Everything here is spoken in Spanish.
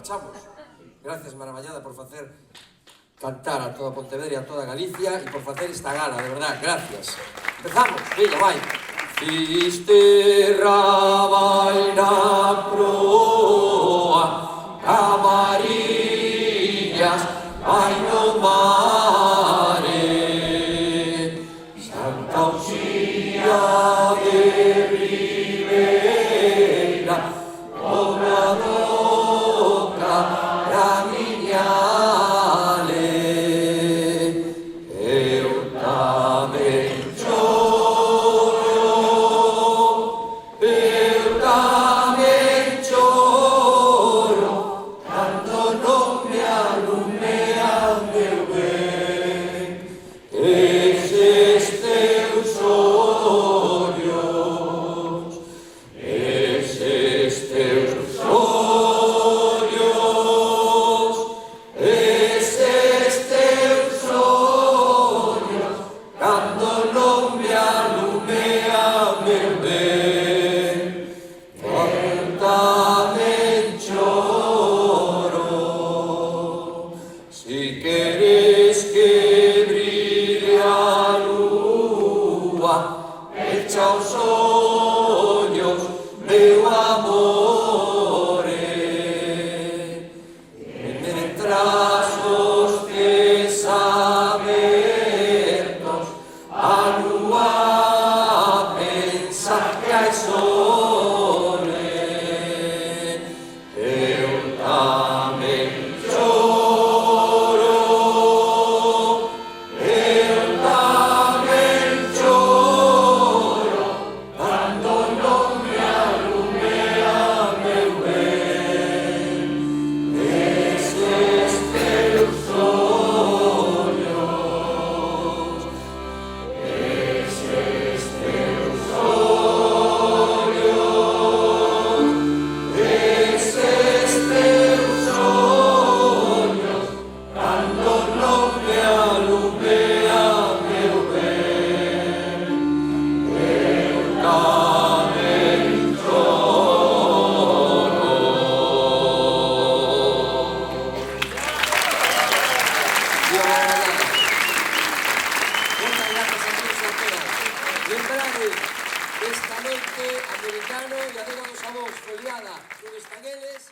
marchamos. Gracias, Maravallada, por facer cantar a toda Pontevedra e a toda Galicia e por facer esta gala, de verdad, gracias. Empezamos, veña, vai. Fisterra vai na proa, camarillas vai no mare, Santa Uxía de Ribeira, obra doca da miñale, eu tamén echa os soños, meu amore, mentras os tes abertos, a lúa pensa que hai sole, eu tamén choro, eu tamén choro, cando non me alumea meu ben, eses teus ollos, eses teus ollos, eses teus ollos, cando non me alumea meu ben, eu tamén choro. Moitas grazas a todos e a todas. Lembrade esta noite americano e a Dona dos Avós, foliada con Estaneles